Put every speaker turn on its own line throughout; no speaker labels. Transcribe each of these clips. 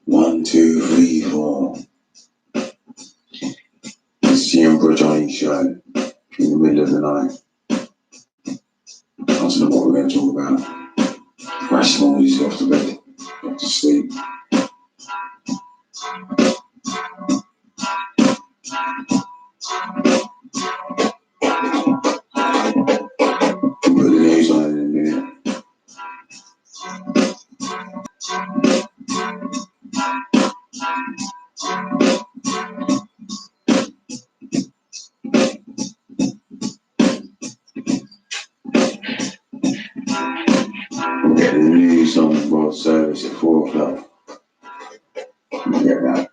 One, two, three, four. It's the Emperor Johnny show in the middle of the night. I don't know what we're going to talk about. Crash noise off to bed, off to sleep. We'll put the news on in a minute. the news on world service at 4 o'clock. You get that?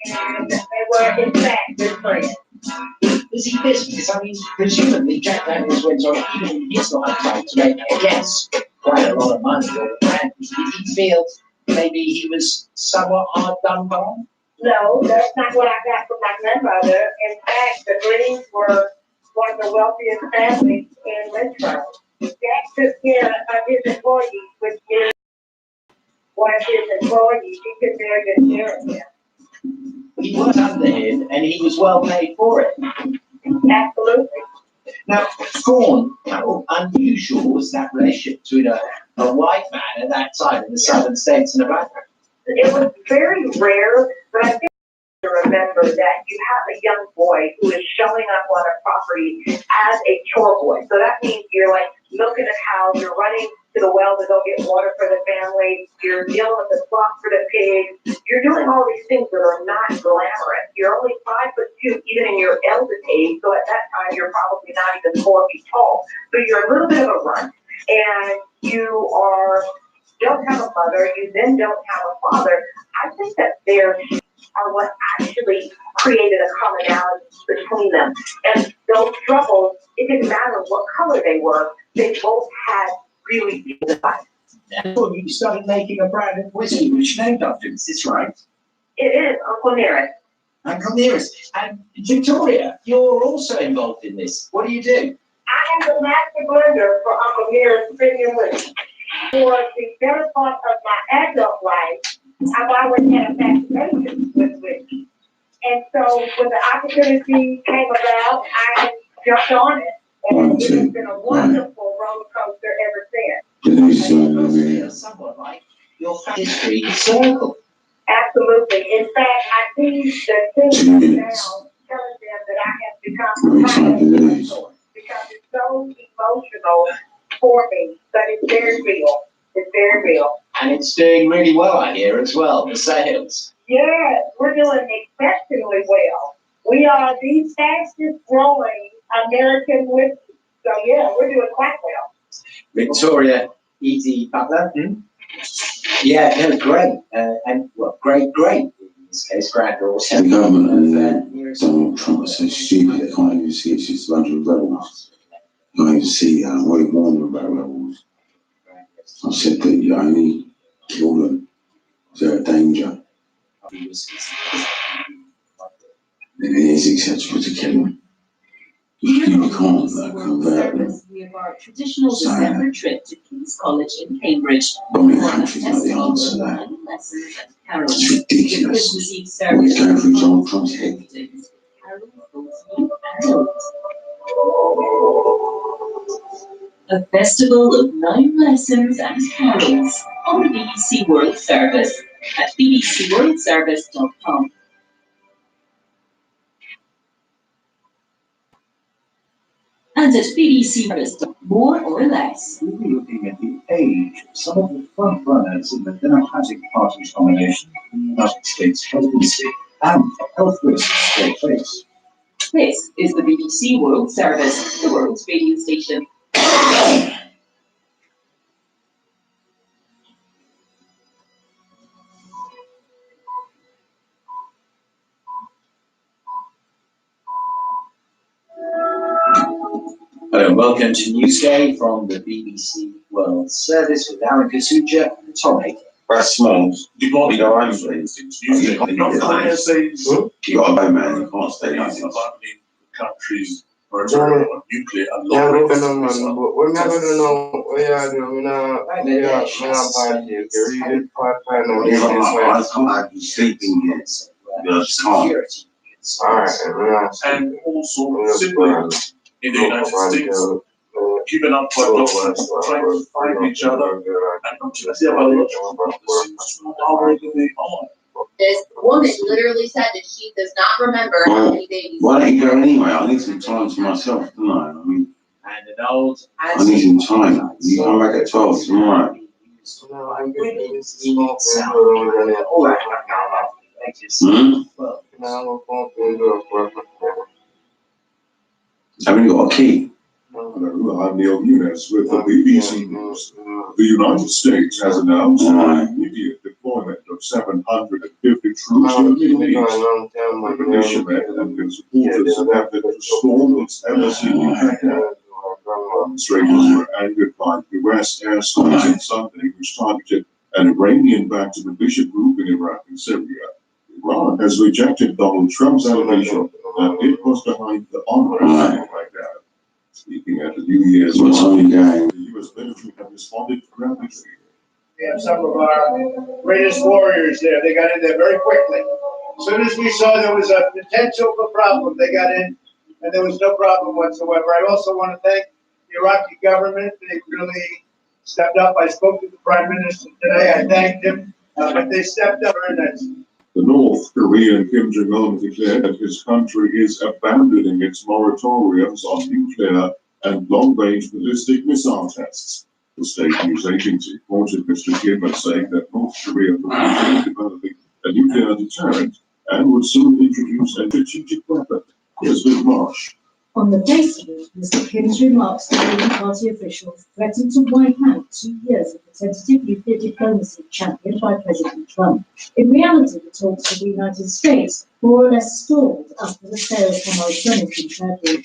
And they were in fact good friends.
Was he business? I mean, presumably Jack Daniels went on even in his lifetime to make, I guess, quite a lot of money on the brand. Did he feel maybe he was somewhat hard done by?
No, that's not what I got from my grandmother. In fact, the Greens were one of the wealthiest families in Lynchburg. Jack took care of his employees, which is one of his employees. He took very good care of him.
He was under him and he was well paid for it.
Absolutely.
Now, Thorne, how unusual was that relationship between a white man at that time in the southern states and a black man?
It was very rare, but I think to remember that you have a young boy who is showing up on a property as a chore boy. So that means you're like milking a cow, you're running to the well to go get water for the family, you're dealing with the flock for the pigs, you're doing all these things that are not glamorous. You're only 5'2", even in your eldest age, so at that time you're probably not even 4 feet tall. So you're a little bit of a runt, and you don't have a mother, you then don't have a father. I think that there are what actually created a commonality between them. And those struggles, it didn't matter what color they were, they both had really good life.
And you started making a brand of whiskey, which named after him, is this right?
It is Uncle Nearest.
Uncle Nearest. And Victoria, you're also involved in this. What do you do?
I am the master blender for Uncle Nearest Premium Whiskey. For the better part of my adult life, I've always had a fascination with whiskey. And so when the opportunity came about, I jumped on it. And it has been a wonderful roller coaster ever since.
Somewhat like your history circle.
Absolutely. In fact, I see the thing now telling them that I have become because it's so emotional for me, but it's very real. It's very real.
And it's doing really well, I hear, as well, the sales.
Yes, we're doing exceptionally well. We are the fastest growing American whiskey. So yeah, we're doing quite well.
Victoria E.D. Butler. Yeah, no, great. And well, great, in this case, granddaughter.
The government and Donald Trump are so stupid they can't even see it's just a bunch of rebels. You can't even see what he warned them about rebels. I said that you only kill them if they're a danger. Then it is acceptable to kill them. You can't convert them.
We have our traditional December trip to King's College in Cambridge.
Bombing the country's not the answer to that.
Lessons at Carol.
It's ridiculous.
Christmas Eve
We're
service.
going through Donald Trump's head.
A festival of 9 lessons and carols on the BBC World Service at bbcworldservice.com. And at BBC Service, more or less.
We'll be looking at the age of some of the front runners in the Democratic Party's nomination for the United States presidency and for health risks they face.
This is the BBC World Service, the world's radio station.
Hello and welcome to Newsday from the BBC World Service with Aaron Kasuja and Tom Hager.
That's small.
You got
You know, I'm saying. You got to go, man. You can't stay like this.
about the countries moratorium on nuclear and
Yeah,
law.
we can man, but we're not gonna know what you are doing. We're not party. You read it part-time and
Yeah, I
this
can't be sleeping here. Yeah, I just can't.
Alright, we're not.
And also siblings in the United States keeping up for dollars, trying to find each other, and not to see about how they are.
This woman literally said that she does not remember how many babies.
Why don't you go anyway? I need some time to myself, don't I? I mean,
And an old
I need some time. You come back at 12 tomorrow.
No, I'm getting this is
All right, well,
Haven't you got a key?
I'm Neil Eunice with the BBC News. The United States has announced an immediate deployment of 750 troops to the Middle East. The militiamen and their supporters adapted to storm its embassy in Baghdad. Demonstrators were angered by US airstrikes on Sunday, which targeted an Iranian-backed militia group in Iraq and Syria. Iran has rejected Donald Trump's allegation that it was behind the unrest in Baghdad. Speaking at the New Year's
What's on your gang?
the U.S. military have responded rapidly.
We have some of our greatest warriors there. They got in there very quickly. As soon as we saw there was a potential for problem, they got in, and there was no problem whatsoever. I also want to thank the Iraqi government. They really stepped up. I spoke to the Prime Minister today. I thanked him, but they stepped up, and that's
The North Korean Kim Jong-un declared that his country is abandoning its moratoriums on nuclear and long-range ballistic missile tests. The state news agency quoted Mr. Kim as saying that North Korea would be developing a nuclear deterrent and would soon introduce a strategic weapon. Here's Liz Marsh.
On the face of it, Mr. Kim's remarks to ruling party officials threatened to wipe out 2 years of the tentative nuclear diplomacy championed by President Trump. In reality, the talks with the United States more or less stalled after the sale of Hamas guns in Turkey.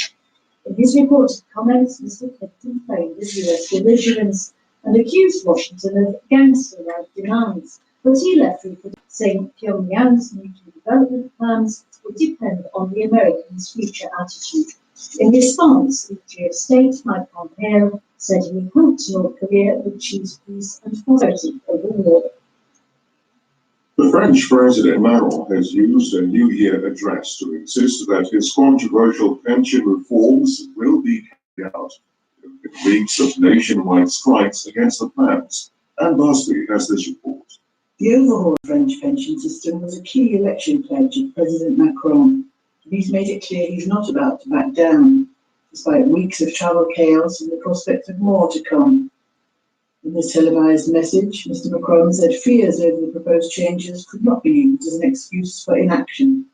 In his reported comments, Mr. Clinton framed as US belligerence and accused Washington of gangster-like demands, but he left room for saying Pyongyang's nuclear development plans would depend on the Americans' future attitude. In response, Secretary of State Mike Pompeo said he hoped North Korea would choose peace and prosperity over war.
The French President Macron has used a New Year address to insist that his controversial pension reforms will be carried out in weeks of nationwide strikes against the plans. And Busby has this report.
The overhaul of the French pension system was a key election pledge of President Macron. He's made it clear he's not about to back down, despite weeks of travel chaos and the prospect of more to come. In this televised message, Mr. Macron said fears over the proposed changes could not be used as an excuse for inaction.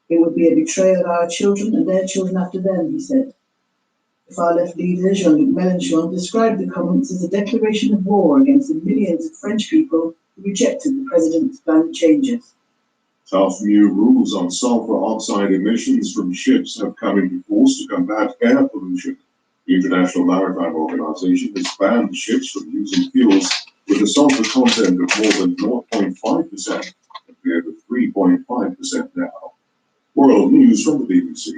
It would be a betrayal of our children and their children after them, he said. The far-left leader, Jean-Luc Mélenchon, described the comments as a declaration of war against the millions of French people who rejected the president's planned changes.
Tough new rules on sulfur oxide emissions from ships have come into force to combat air pollution. The International Maritime Organization has banned ships from using fuels with a sulfur content of more than 0.5% compared to 3.5% now. World news from the BBC.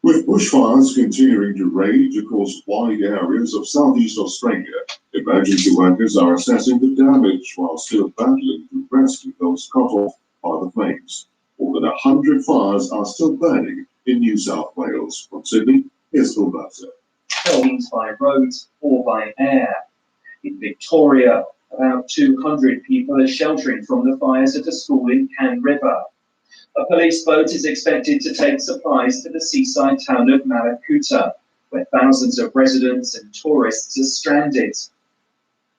With bushfires continuing to rage across wide areas of southeast Australia, emergency workers are assessing the damage while still battling to rescue those cut off by the flames. More than 100 fires are still burning in New South Wales. From Sydney, here's Phil Butter.
Means by road or by air. In Victoria, about 200 people are sheltering from the fires at a school in Can River. A police boat is expected to take supplies to the seaside town of Malakuta, where thousands of residents and tourists are stranded.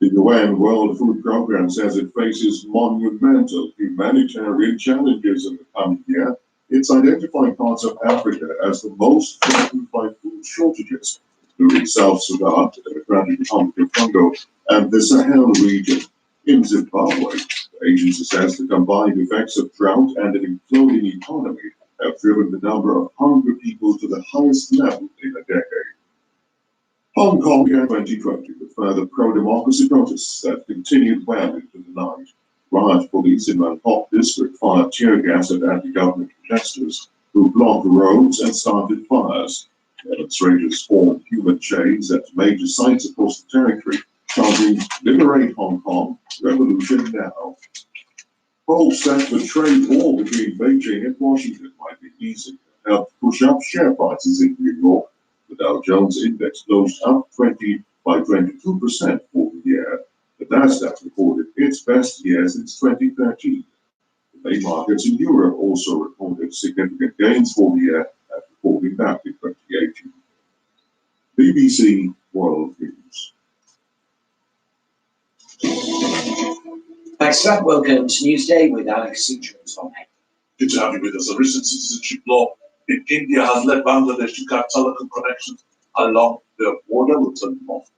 The UN World Food Programme says it faces monumental humanitarian challenges in the coming year. It's identifying parts of Africa as the most threatened by food shortages, including South Sudan, the Democratic Republic of Congo, and the Sahel region. In Zimbabwe, the agency says the combined effects of drought and an imploding economy have driven the number of hungry people to the highest level in a decade. Hong Kong began 2020 with further pro-democracy protests that continued well into the night. Riot police in Mong Kok district fired tear gas at anti-government protesters who blocked roads and started fires. Demonstrators formed human chains at major sites across the territory, chanting, "Liberate Hong Kong, revolution now." Hopes that the trade war between Beijing and Washington might be easy and help push up share prices in New York. The Dow Jones Index closed up 22% for the year. The Nasdaq recorded its best year since 2013. The main markets in Europe also reported significant gains for the year after falling back in 2018. BBC World News.
Thanks for that. Welcome to Newsday with Alex Sutra and Tom Hay.
Good to have you with us. A recent citizenship law in India has led Bangladesh to cut telecom connections along the border with the north.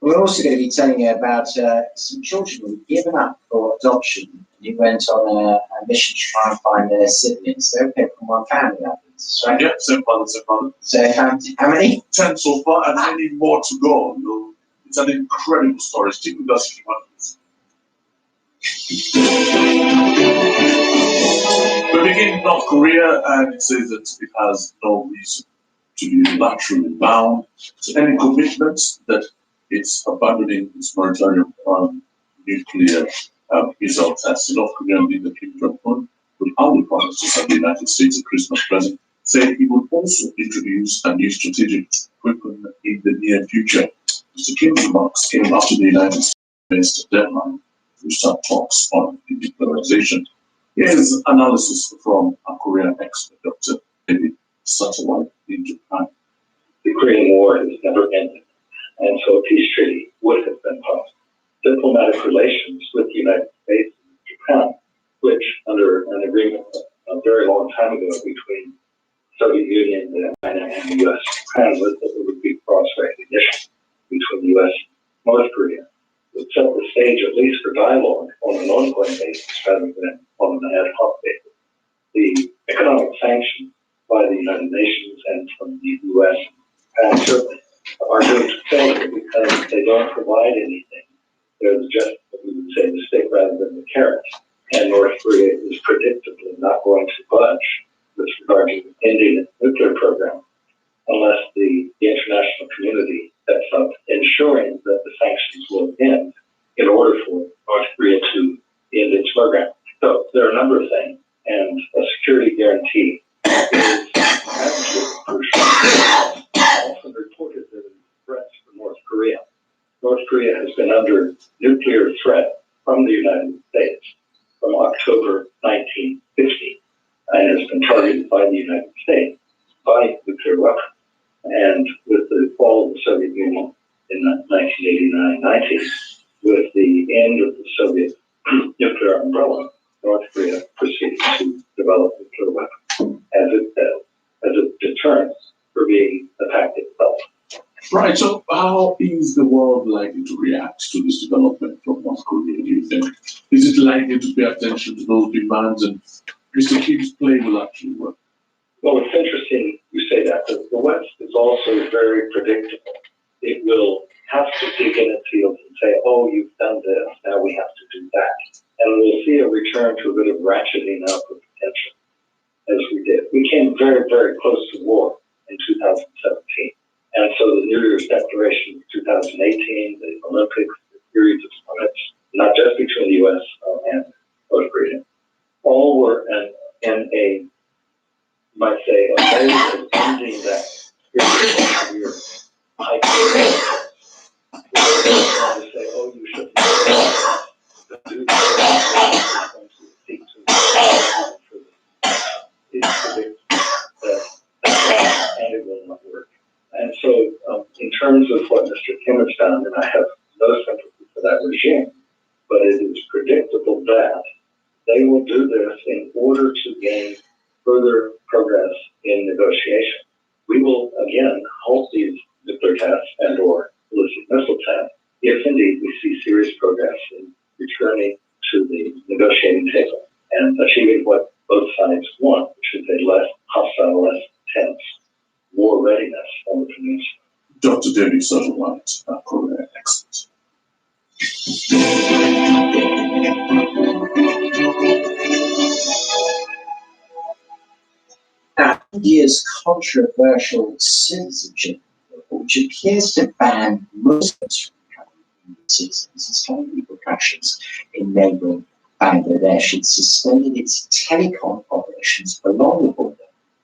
We're also going to be telling you about some children who've given up for adoption. You went on a mission to try and find their siblings. They came from one family, that is, right?
Yeah, same father, same mother.
So how many?
10 so far, and many more to go. You know, it's an incredible story. Stick with us if you want this. We begin in North Korea, and it says that it has no reason to be unilaterally bound to any commitments that it's abandoning its maritime nuclear missile tests. The North Korean leader Kim Jong-un will only promise to send the United States a Christmas present, saying he would also introduce a new strategic weapon in the near future. Mr. Kim's remarks came after the United States faced a deadline to start talks on denuclearization. Here's analysis from a Korean expert, Dr. David Satterwhite in Japan.
The Korean War has never ended, and so a peace treaty would have been possible. Diplomatic relations with the United States and Japan, which under an agreement a very long time ago between Soviet Union and China and the U.S. and Japan, was that there would be cross recognition between the U.S. and North Korea, would set the stage at least for dialogue on an ongoing basis rather than on an ad hoc basis. The economic sanctions by the United Nations and from the U.S. and Japan certainly are doomed to failure because they don't provide anything. They're just, we would say, the stick rather than the carrot. And North Korea is predictably not going to budge with regard to ending its nuclear program unless the international community steps up, ensuring that the sanctions will end in order for North Korea to end its program. So there are a number of things, and a security guarantee is absolutely crucial. Also reported that there are threats for North Korea. North Korea has been under nuclear threat from the United States from October 1950 and has been targeted by the United States by nuclear weapons. And with the fall of the Soviet Union in 1989-90, with the end of the Soviet nuclear umbrella, North Korea proceeded to develop nuclear weapons as a deterrent for being attacked itself.
Right, so how is the world likely to react to this development from North Korea, do you think? Is it likely to pay attention to those demands and Mr. Kim's play will actually work?
Well, it's interesting you say that. The West is also very predictable. It will have to dig in its heels and say, oh, you've done this, now we have to do that. And we'll see a return to a bit of ratcheting up of potential, as we did. We came very, very close to war in 2017. And so the New Year's Declaration of 2018, the Olympics, the series of summits, not just between the U.S. And North Korea, all were in a, you might say, a mode of ending that year. I can't say, oh, you shouldn't do that. Going to seek to predict that, and it will not work. And so, in terms of what Mr. Kim has done, and I have no sympathy for that regime, but it is predictable that they will do this in order to gain further progress in negotiation. We will, again, halt these nuclear tests and or ballistic missile tests if indeed we see serious progress in returning to the negotiating table and achieving what both sides want, which is a less hostile, less tense war readiness on the peninsula.
Dr. David Satterwhite, a Korean expert.
India's controversial citizenship bill, which appears to ban Muslims from becoming citizens, has had repercussions in neighbouring Bangladesh. It suspended its telecom operations along the border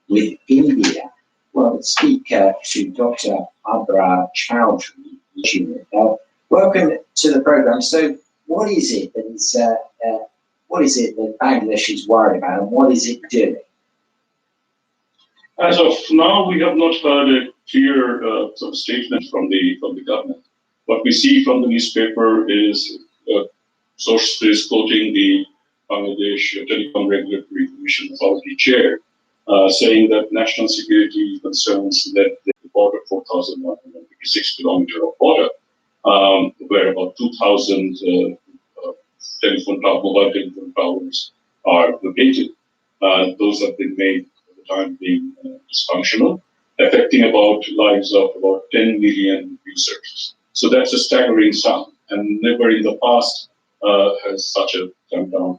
with India. Well, let's speak to Dr. Abrar Chowdhury Jr. Welcome to the program. So, what is it that Bangladesh is worried about, and what is it doing?
As of now, we have not heard a clear sort of statement from the government. What we see from the newspaper is sources quoting the Bangladesh Telecom Regulatory Commission Authority chair, saying that national security concerns that the border 4,156 kilometer of border, where about 2,000 mobile telephone towers are located. Those have been made for the time being dysfunctional, affecting about lives of about 10 million users. So that's a staggering sum, and never in the past has such a clampdown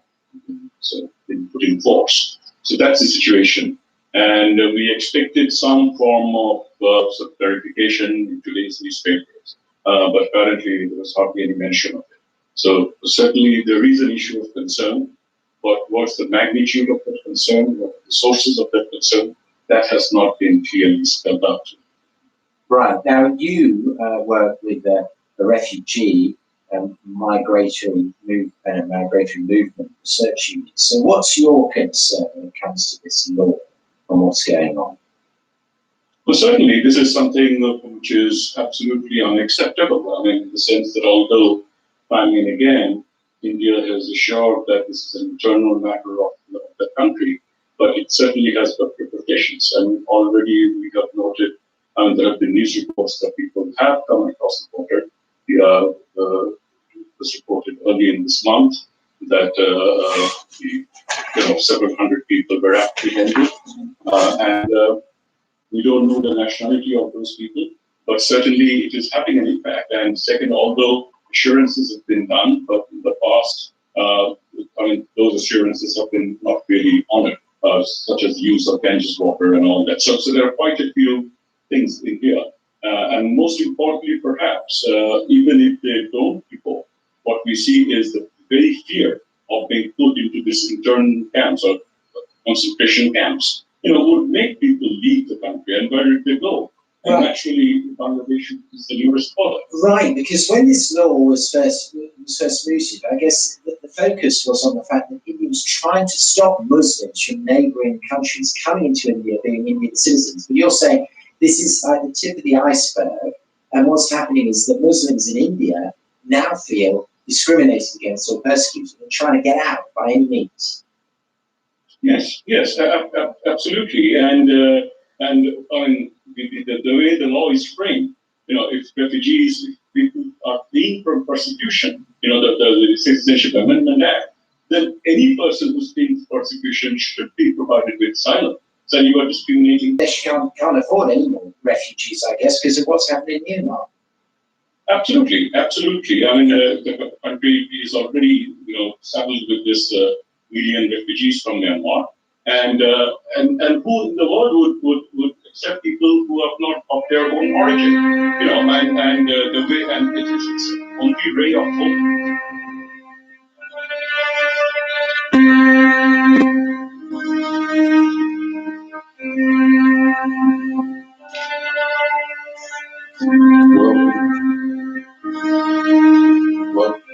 been put in force. So that's the situation. And we expected some form of sort of clarification in today's newspapers, but apparently there was hardly any mention of it. So certainly there is an issue of concern, but what's the magnitude of that concern, what are the sources of that concern, that has not been clearly spelled out.
Right. Now, you work with the refugee migratory movement research unit. So what's your concern when it comes to this law and what's going on?
Well, certainly this is something which is absolutely unacceptable. I mean, in the sense that although time and again, India has assured that this is an internal matter of the country, but it certainly has got repercussions. And already we have noted, there have been news reports that people have come across the border. It was reported early in this month that several hundred people were apprehended, and we don't know the nationality of those people, but certainly it is having an impact. And second, although assurances have been done, but in the past, those assurances have been not really honored, such as the use of Ganges water and all that. So there are quite a few things in here. And most importantly, perhaps, even if they don't report, what we see is the very fear of being put into this internal camps or concentration camps, would make people leave the country, and where did they go? And actually, Bangladesh is the nearest border.
Right, because when this law was first mooted, I guess the focus was on the fact that India was trying to stop Muslims from neighbouring countries coming into India being Indian citizens. But you're saying this is like the tip of the iceberg, and what's happening is that Muslims in India now feel discriminated against or persecuted and trying to get out by any means.
Yes, absolutely. And I mean, the way the law is framed, if refugees, if people are fleeing from persecution, the Citizenship Amendment Act, then any person who's fleeing persecution should be provided with asylum. So you are discriminating.
They can't afford any more refugees, I guess, because of what's happening in Myanmar.
Absolutely. I mean, the country is already, saddled with this million refugees from Myanmar, and who in the world would accept people who are not of their own origin, and the way, and it's only ray of hope.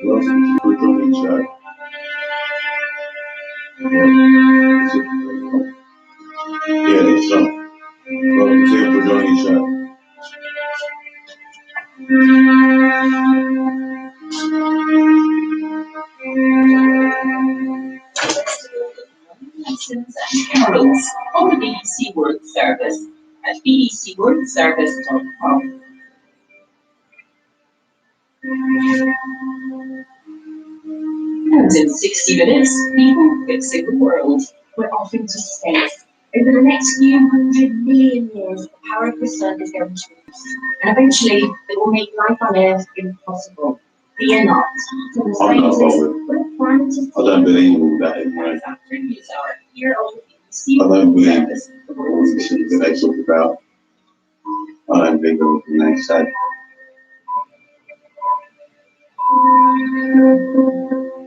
Welcome to the show. Yeah, that's so. Welcome to the Brodoni Show.
Lessons and carols on the BBC World Service at bbcworldservice.com. And in 60 minutes, people fixing the world.
We're off into space. Over the next few 100 million years, the power of the sun is going to reduce. And eventually, it will make life on Earth impossible. Fear not. So the scientists will plan to
I don't believe all that anyway.
After news hour, here on the BBC
I don't
World
believe
Service.
all the things that they talk about. I don't believe everything they say.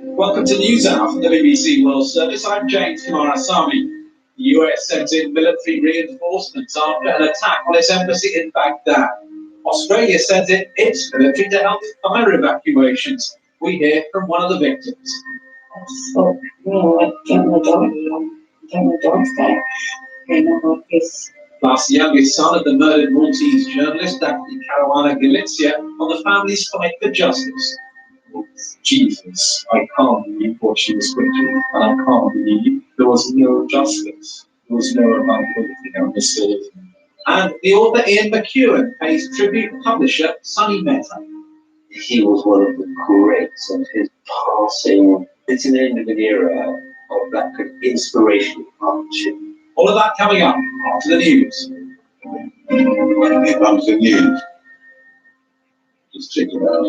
Welcome to News Hour from the BBC World Service. I'm James Kumarasamy. The US sends in military reinforcements after an attack on its embassy in Baghdad. Australia sends in its military to help fire evacuations. We hear from one of the victims.
I just thought, I don't know dogs there. I don't know what is
Plus, the youngest son of the murdered Maltese journalist Daphne Caruana Galizia on the family's fight for justice.
Jesus, I can't believe what she was thinking, and I can't believe there was no justice. There was no accountability, no mystery.
And the author Ian McEwan pays tribute to publisher Sonny Mehta.
He was one of the greats, and his passing, it's an end of an era of that kind of inspirational partnership.
All of that coming up after the news.
Here comes the news. Just check it out.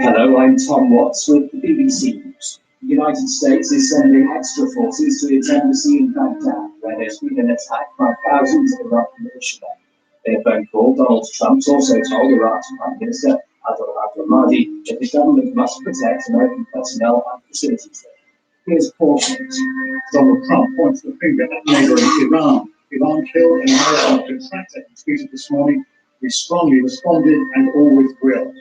Hello, I'm Tom Watts with the BBC News. The United States is sending extra forces to its embassy in Baghdad, where there's been an attack by thousands of Iraqi militiamen. In a phone call, Donald Trump's also told Iraq's Prime Minister Adel Abdul-Mahdi that the government must protect American personnel and facilities there. Here's Paul Smith.
Donald Trump points the finger at neighboring Iran. Iran killed an American contractor. He tweeted this morning, "We strongly responded and always will."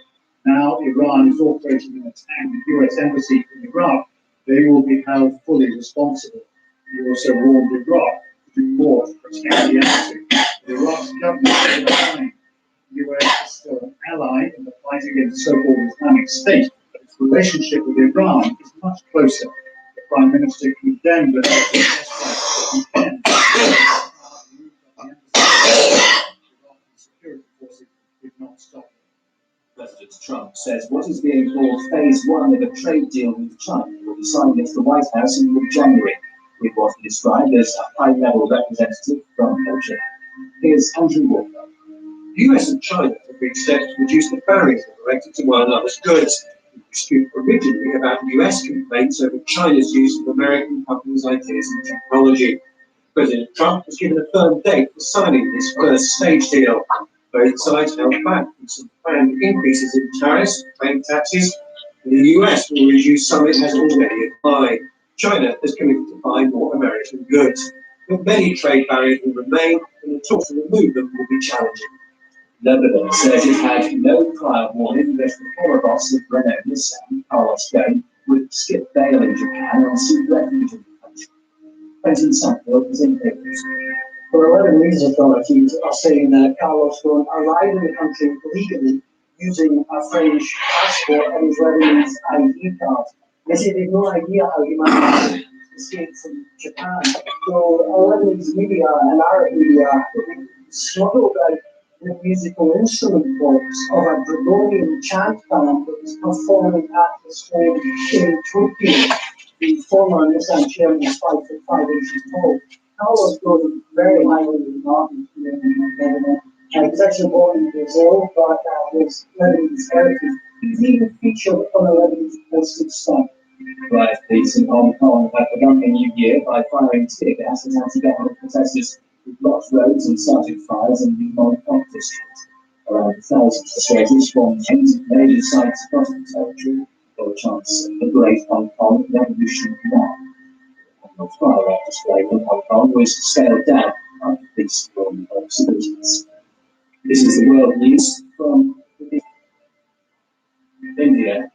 Now Iran is orchestrating an attack on the US embassy in Iraq. They will be held fully responsible. He also warned Iraq to do more to protect the embassy. The Iraq's government is behind. The US is still an ally in the fight against so-called Islamic State, but its relationship with Iran is much closer. The Prime Minister condemned the weekend. Security forces did not stop.
President Trump says what is being called phase one of a trade deal with China will be signed at the White House in mid-January, with what he described as a high-level representative from Beijing. Here's Andrew Walker.
The US and China have reached steps to reduce the barriers that are erected to one another's goods. We dispute originally about US complaints over China's use of American companies' ideas and technology. President Trump has given a firm date for signing this first stage deal. Both sides held back from some planned increases in tariffs, trade taxes, and the US will reduce some it has already applied. China has committed to buy more American goods. But many trade barriers will remain, and the talks to remove them will be challenging.
Lebanon says it had no prior warning that the former boss of Renault Nissan, Carlos Ghosn, would skip bail in Japan and seek refuge in the country. Quentin Sackville is in papers.
For 11 news authorities are saying that Carlos Ghosn arrived in the country legally using a French passport and his Lebanese ID card. They say they've no idea how he managed to escape from Japan. So Lebanese media and Arab media smuggled out the musical instrument box of a Gregorian chant band that was performing at his home in Tokyo. The former Nissan chairman is 5'5" tall. Carlos Ghosn very highly regarded here in Lebanon. He was actually born in Brazil, but was Lebanese heritage. He's even featured on a Lebanese postage stamp.
Riot police in Hong Kong have begun the new year by firing tear gas at anti-government protesters who blocked roads and started fires in the Hong Kong district. Around 1,000 demonstrators from 8 major sites across the territory for a chance of the Great Hong Kong Revolution now. The fire display in Hong Kong was scaled down by police from civilians. This is the world news from India.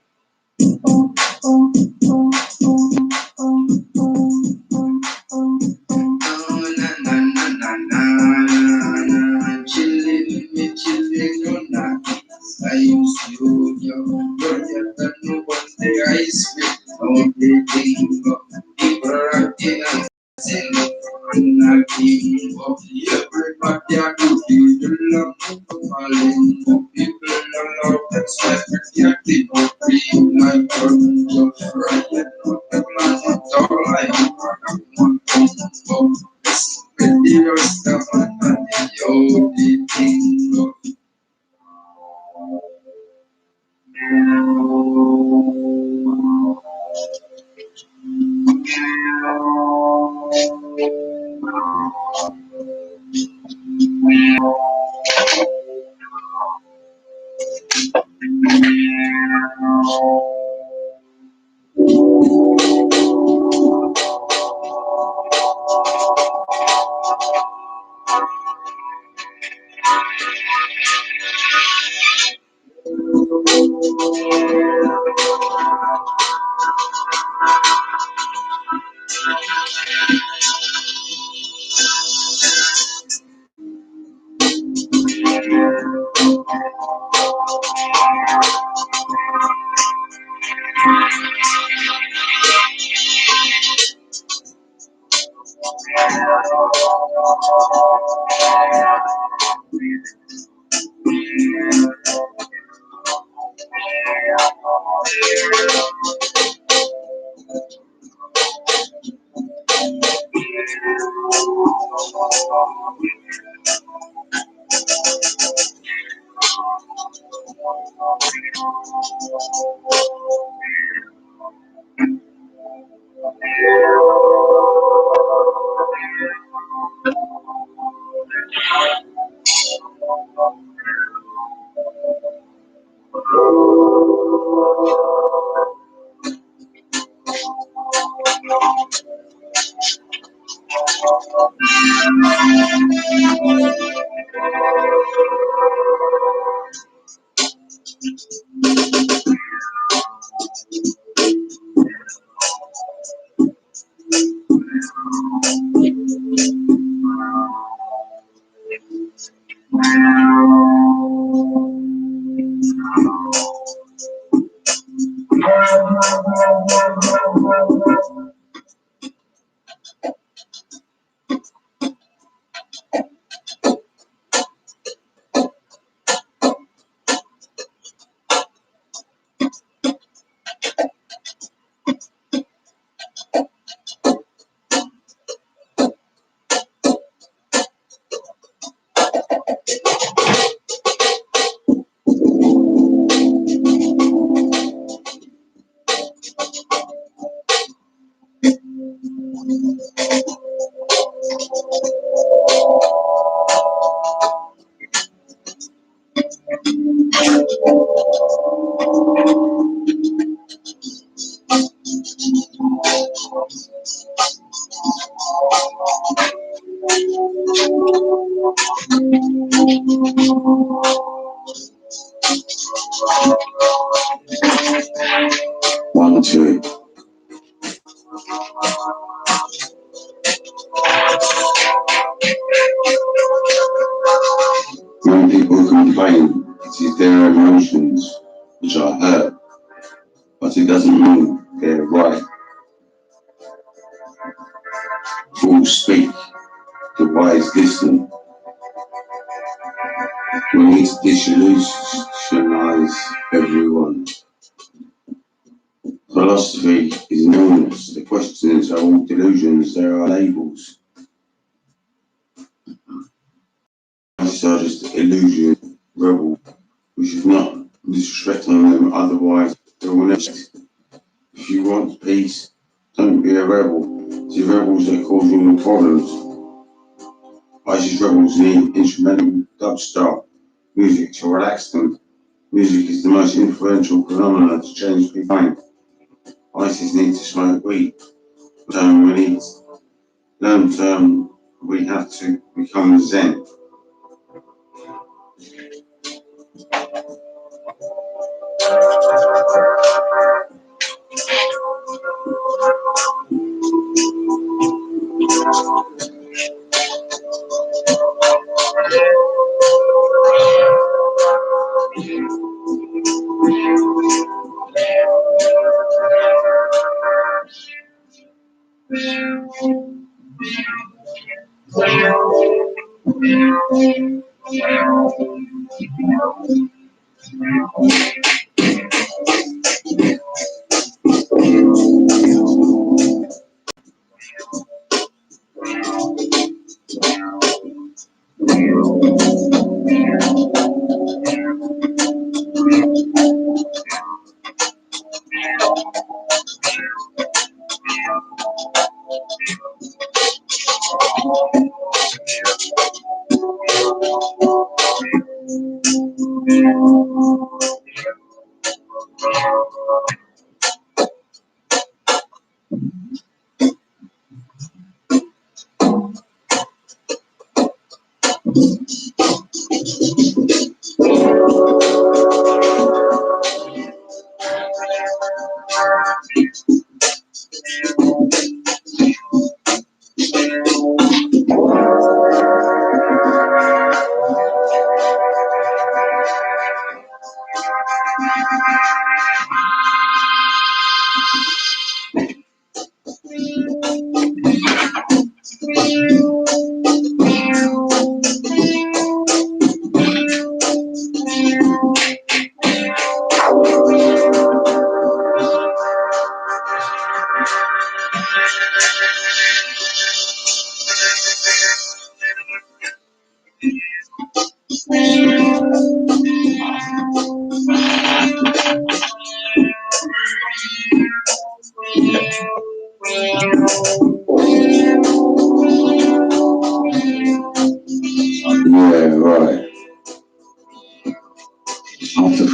I used to hold your brother, but no one there I speak. On the thing of people rocking and singing, and I keep up. Everybody I do feel the love of falling. People don't love that sweat, yeah, people feel like so right, the man that's all I want to this video stuff and yo, the thing of
One, two. When people complain, it is their emotions which are hurt, but it doesn't mean they're right. Fools speak, the wise listen. We need to disillusionize everyone. Philosophy is an illness. The questions are all delusions, there are labels. These are just illusion, rebel. We should not disrespect them, otherwise they will never. If you want peace, don't be a rebel. It's the rebels that cause all the problems. ISIS rebels need instrumental dubstep music to relax them. Music is the most influential phenomenon to change people's mind. ISIS needs to smoke weed. We have to become Zen.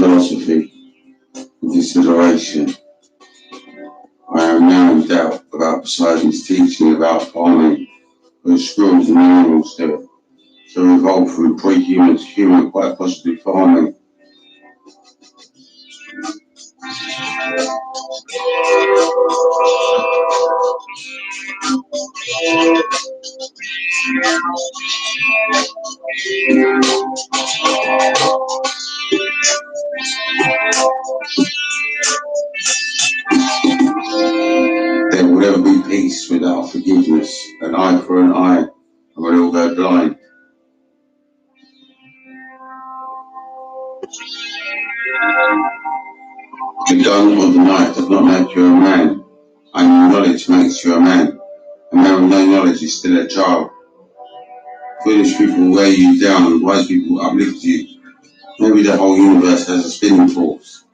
philosophy and consideration. I am now in doubt about Poseidon's teaching about farming, where squirrels and animals to evolve from pre-human to human, quite possibly farming. There will never be peace without forgiveness, an eye for an eye, and we'll all go blind. The gun or the knife does not make you a man, and knowledge makes you a man. A man with no knowledge is still a child. Foolish people wear you down, and wise people uplift you. Maybe the whole universe has a spinning force.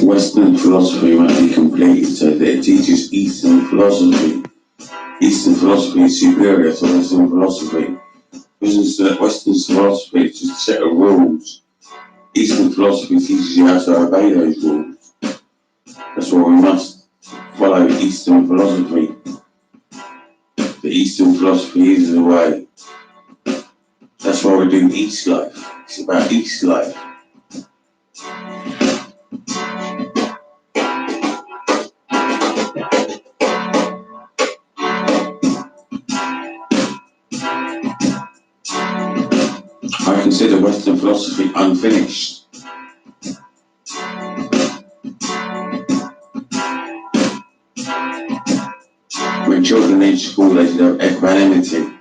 Western philosophy might be completed so that it teaches Eastern philosophy. Eastern philosophy is superior to Western philosophy. Western philosophy is just a set of rules. Eastern philosophy teaches you how to obey those rules. That's why we must follow Eastern philosophy. The Eastern philosophy is the way. That's why we do East life. It's about East life. I consider Western philosophy unfinished. When children age school, they should have equanimity.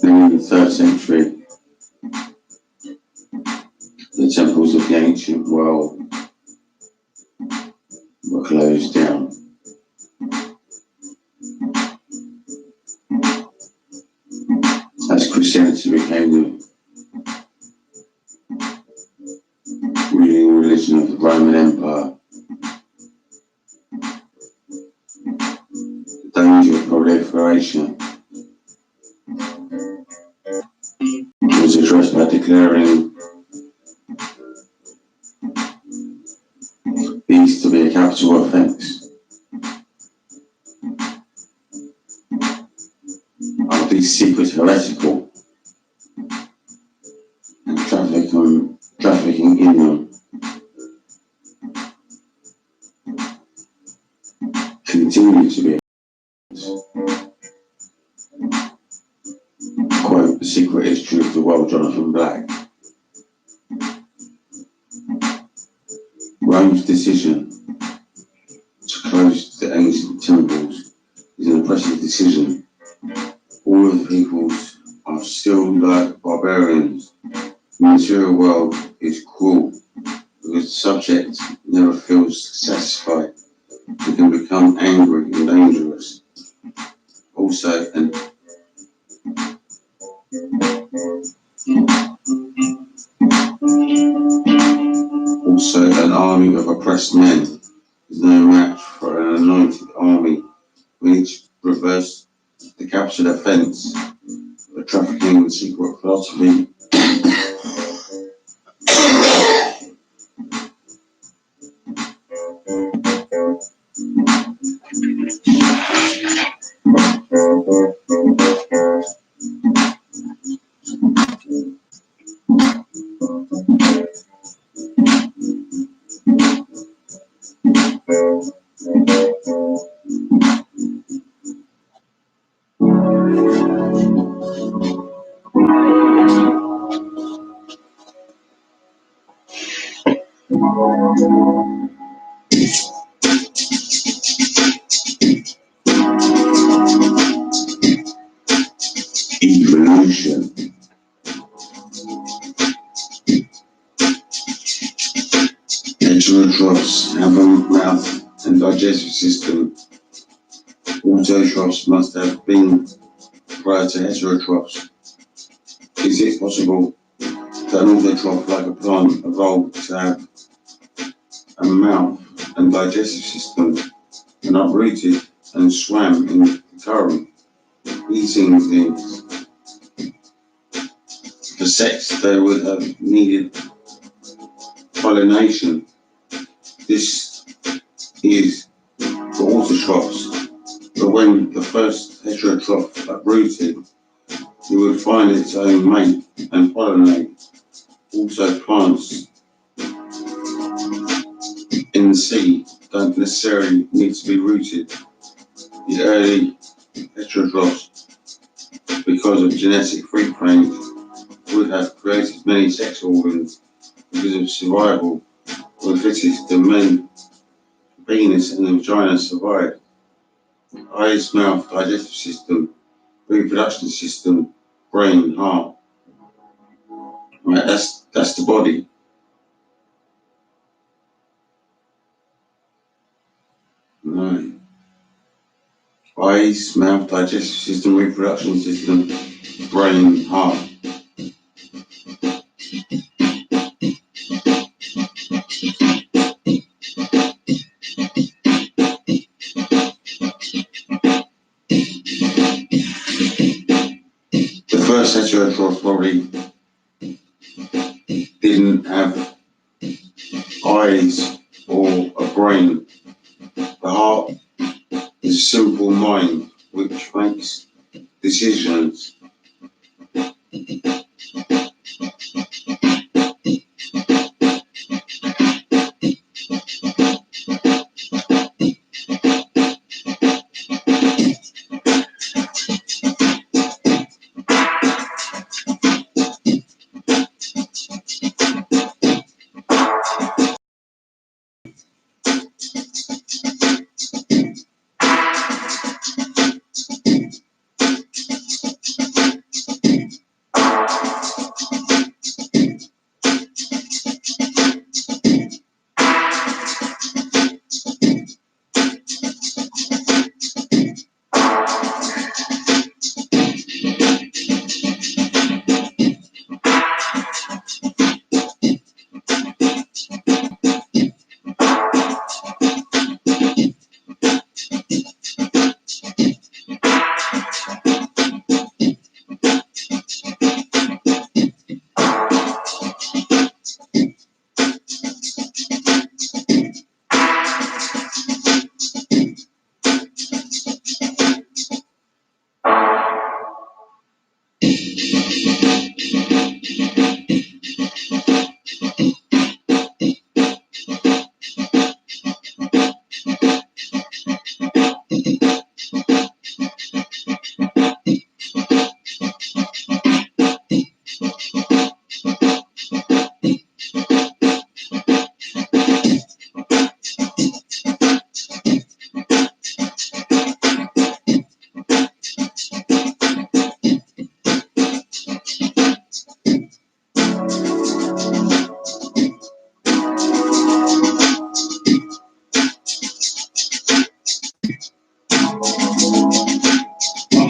In the 3rd century, the temples of the ancient world were closed down. As Christianity became the ruling religion of the Roman Empire, the danger of proliferation was addressed by declaring these to be a capital offence. Are these secrets heretical? And trafficking in them continue to be. Quote, the secret history of the world, Jonathan Black. Rome's decision to close the ancient temples is an oppressive decision. All of the peoples are still like barbarians. The material world is cruel because the subject never feels satisfied. It can become angry and dangerous. Also, an army of oppressed men is no match for an anointed army. We need to reverse the capital offence of trafficking in secret philosophy. Evolution. Heterotrophs have a mouth and digestive system. Autotrophs must have been prior to heterotrophs. Is it possible that an autotroph, like a plant, evolved to have a mouth and digestive system and uprooted and swam in the current, eating things? For sex, they would have needed pollination. This is for autotrophs, but when the first heterotroph uprooted, it would find its own mate and pollinate. Also, plants in the sea don't necessarily need to be rooted. The early heterotrophs, because of genetic freak range, would have created many sex organs because of survival. For the fittest, the men, the penis and the vagina survived. Eyes, mouth, digestive system, reproduction system, brain, heart. Right, that's the body. Right. Eyes, mouth, digestive system, reproduction system, brain, heart. Churchill probably didn't have eyes or a brain. The heart is a simple mind which makes decisions.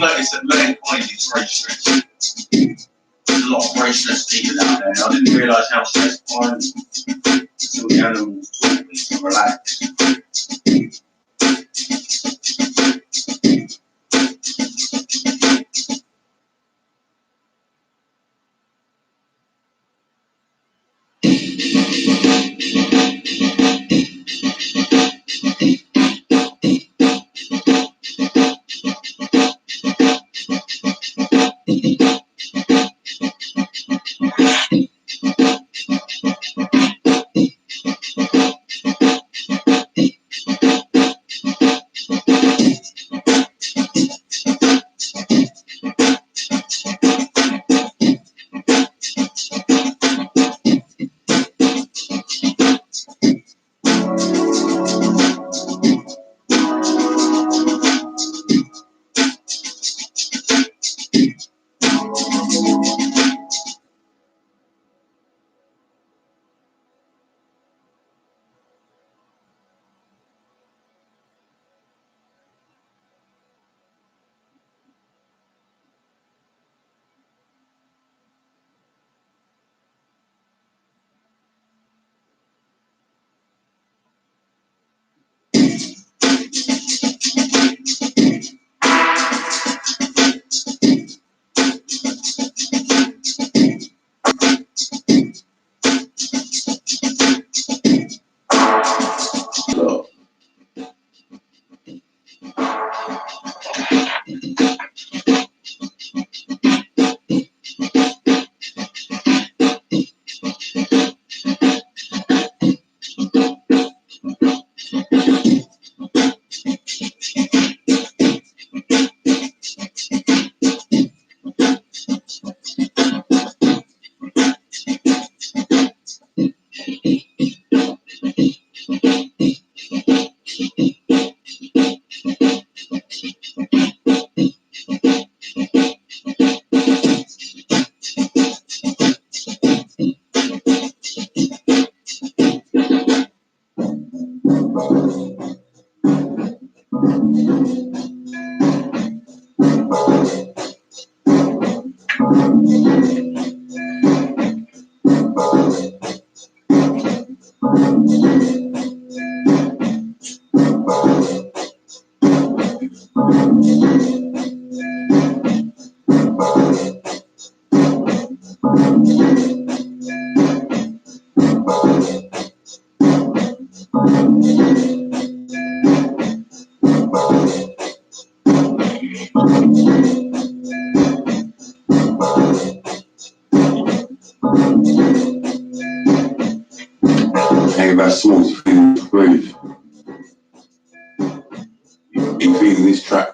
I've noticed that Lane Point is very stressed. There's a lot of very stressed people out there. I didn't realise how stressed I was until the animals taught me to relax.
Dave, how small is feeling to breathe? You feeling this track?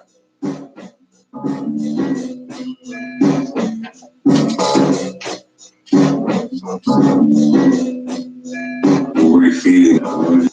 Already feeling it.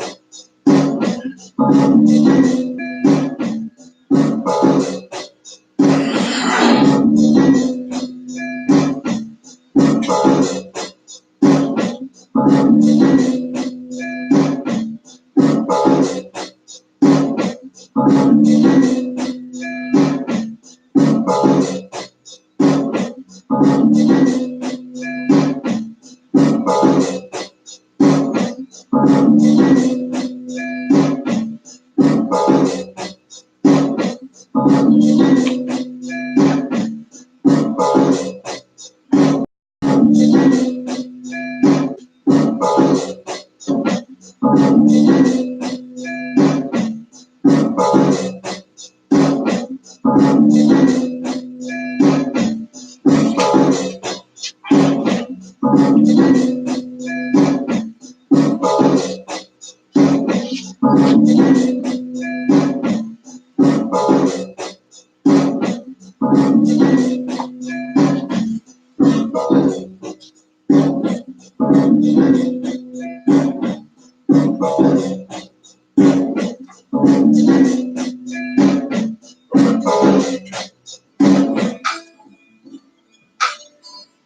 It's breathing.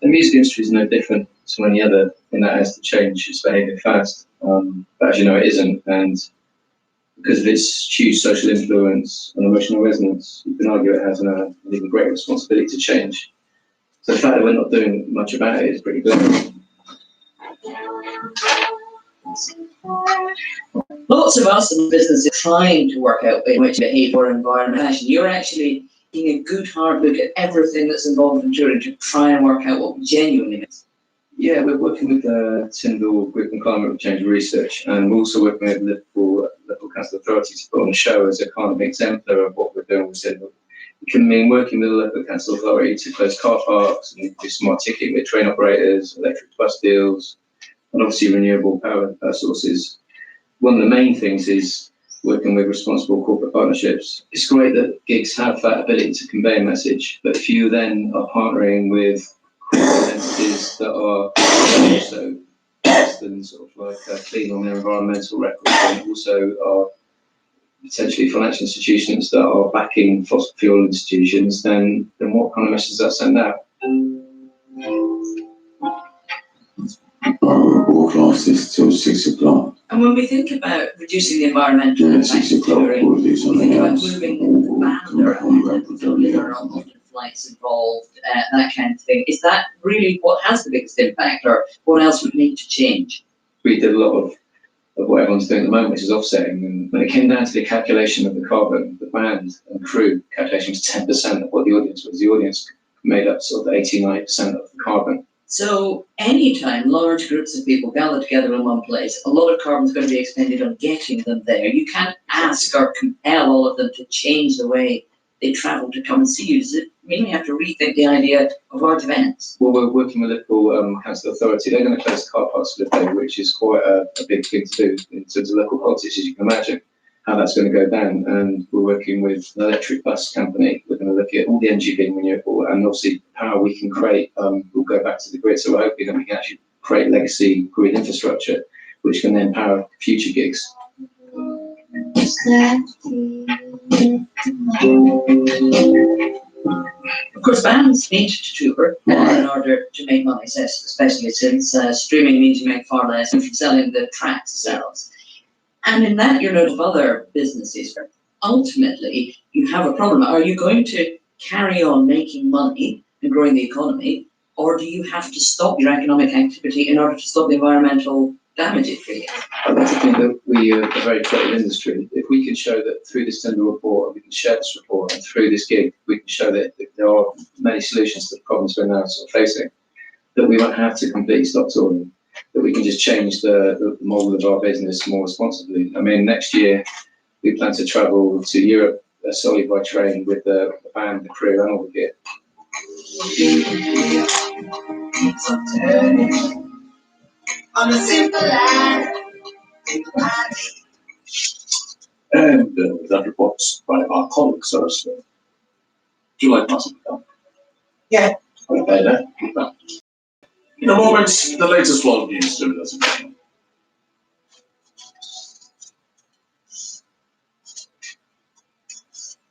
The music industry is no different to any other in that it has to change its behaviour fast. But as you know, it isn't. And because of its huge social influence and emotional resonance, you can argue it has an even greater responsibility to change. So the fact that we're not doing much about it is pretty glaring.
Lots of us in business are trying to work out in which behaviour or environment action. You're actually taking a good hard look at everything that's involved in touring to try and work out what genuinely is.
Yeah, we're working with Tyndall Group and Climate Change Research, and we're also working with Liverpool Council Authority to put on a show as a kind of exemplar of what we're doing with Tyndall. It can mean working with the local council authority to close car parks and do smart ticketing with train operators, electric bus deals, and obviously renewable power sources. One of the main things is working with responsible corporate partnerships. It's great that gigs have that ability to convey a message, but if you then are partnering with corporate entities that are also less than sort of like clean on their environmental record, and also are potentially financial institutions that are backing fossil fuel institutions, then what kind of message does that send out?
Broadcast till 6 o'clock.
And when we think about reducing the environmental
Yeah,
impact
6
of
o'clock,
touring,
we'll do
we
something
think about
else.
moving the band around, there are London flights involved, that kind of thing. Is that really what has the biggest impact, or what else would need to change?
We did a lot of what everyone's doing at the moment, which is offsetting. And when it came down to the calculation of the carbon, the band and crew calculation was 10% of what the audience was. The audience made up sort of 89% of the carbon.
So anytime large groups of people gather together in one place, a lot of carbon is going to be expended on getting them there. You can't ask or compel all of them to change the way they travel to come and see you. Does it mean we have to rethink the idea of large events?
Well, we're working with Liverpool Council Authority. They're going to close the car parks for the day, which is quite a big thing to do in terms of local politics, as you can imagine, how that's going to go down. And we're working with an electric bus company. We're going to look at all the energy being renewable and obviously how we can create, we'll go back to the grid. So we're hoping that we can actually create legacy grid infrastructure, which can then power future gigs.
Of course, bands need to tour in order to make money, especially since streaming means you make far less from selling the tracks themselves.
And in that, you're not of other businesses. Ultimately, you have a problem. Are you going to carry on making money and growing the economy, or do you have to stop your economic activity in order to stop the environmental damage it creates?
I'd like to think that we are a very creative industry. If we can show that through this tender report, we can share this report, and through this gig, we can show that there are many solutions to the problems we're now sort of facing, that we won't have to completely stop tooling, that we can just change the model of our business more responsibly. I mean, next year, we plan to travel to Europe solely by train with the band, the crew, and all the gear.
On a simple line.
And that report's by our colleague, Sarah Smith. Do you like passing it down?
Yeah.
Okay, then. In a moment, the latest world news to us.